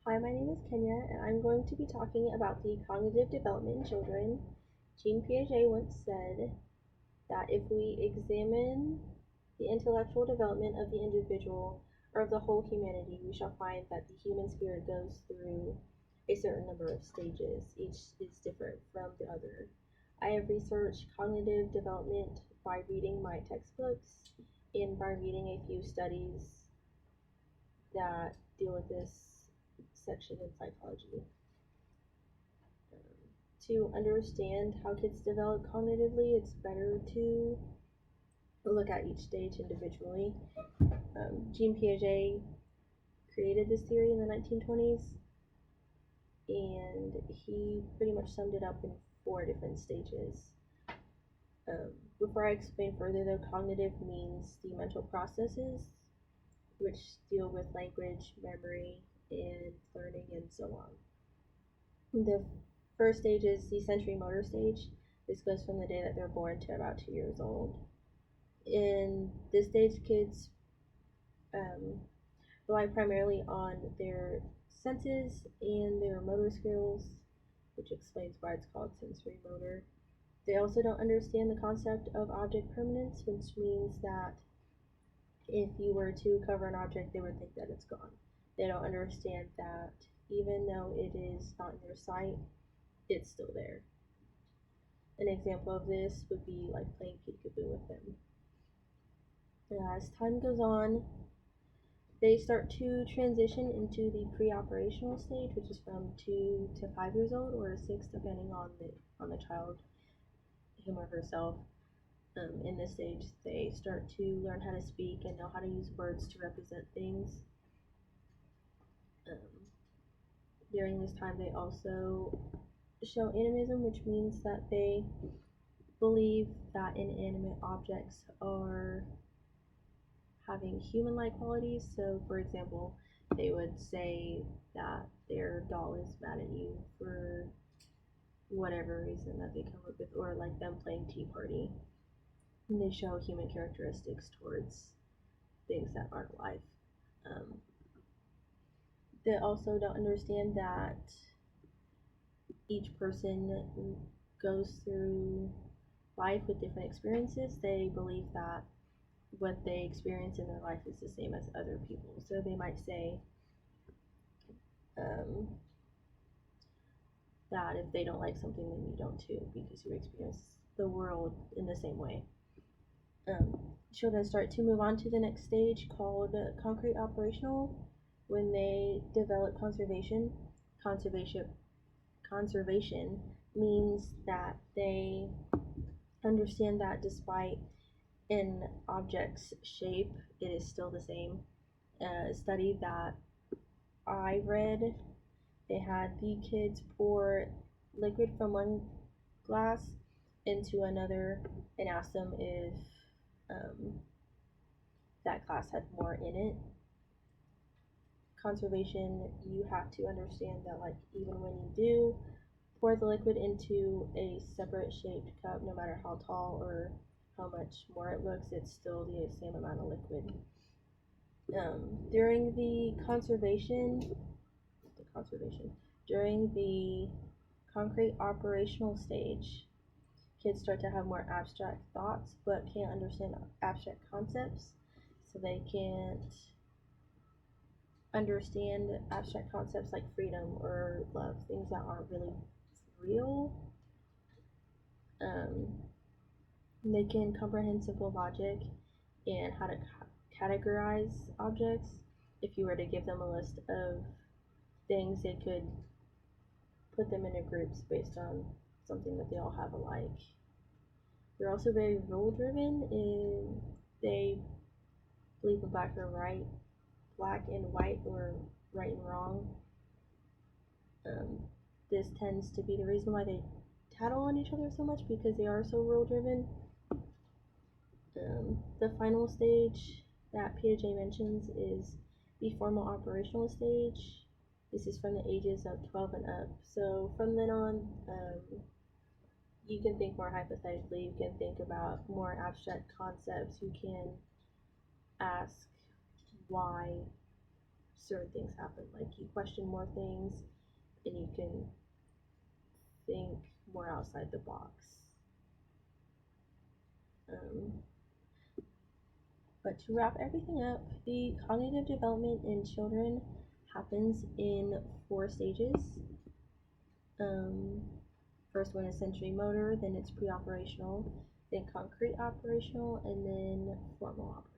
Hi, my name is Kenya, and I'm going to be talking about the cognitive development in children. Jean Piaget once said that if we examine the intellectual development of the individual or of the whole humanity, we shall find that the human spirit goes through a certain number of stages. Each is different from the other. I have researched cognitive development by reading my textbooks and by reading a few studies that deal with this section in psychology. To understand how kids develop cognitively, it's better to look at each stage individually. Jean Piaget created this theory in the 1920s, and he pretty much summed it up in four different stages. Before I explain further, though, cognitive means the mental processes which deal with language, memory, and learning, and so on. The first stage is the sensory motor stage. This goes from the day that they're born to about 2 years old. In this stage, kids rely primarily on their senses and their motor skills, which explains why it's called sensory motor. They also don't understand the concept of object permanence, which means that if you were to cover an object, they would think that it's gone. They don't understand that even though it is not in their sight, it's still there. An example of this would be like playing peekaboo with them. As time goes on, they start to transition into the pre-operational stage, which is from 2 to 5 years old, or 6, depending on the child, him or herself. In this stage, they start to learn how to speak and know how to use words to represent things. Um, During this time, they also show animism, which means that they believe that inanimate objects are having human-like qualities. So, for example, they would say that their doll is mad at you for whatever reason that they come up with, or like them playing Tea Party. And they show human characteristics towards things that aren't alive. Um, they also don't understand that each person goes through life with different experiences. They believe that what they experience in their life is the same as other people. So they might say um, that if they don't like something, then you don't too, because you experience the world in the same way. Um, Children start to move on to the next stage called concrete operational when they develop conservation. Conservation conservation means that they understand that despite an object's shape, it is still the same. A study that I read, they had the kids pour liquid from one glass into another and asked them if um, that glass had more in it. Conservation, you have to understand that, like, even when you do pour the liquid into a separate shaped cup, no matter how tall or how much more it looks, it's still the same amount of liquid. During during the concrete operational stage, kids start to have more abstract thoughts but can't understand abstract concepts. So they can't understand abstract concepts like freedom or love, things that aren't really real. Um, they can comprehend simple logic and how to categorize objects. If you were to give them a list of things, they could put them into groups based on something that they all have alike. They're also very rule driven, and they believe in black and white, or right and wrong. Um, this tends to be the reason why they tattle on each other so much, because they are so rule driven. The final stage that Piaget mentions is the formal operational stage. This is from the ages of 12 and up. So from then on, you can think more hypothetically, you can think about more abstract concepts, you can ask why certain things happen. Like, you question question more things, and you can think more outside the box. But to wrap everything up, the cognitive development in children happens in 4 stages. First one is sensory motor, then it's pre-operational, then concrete operational, and then formal operational.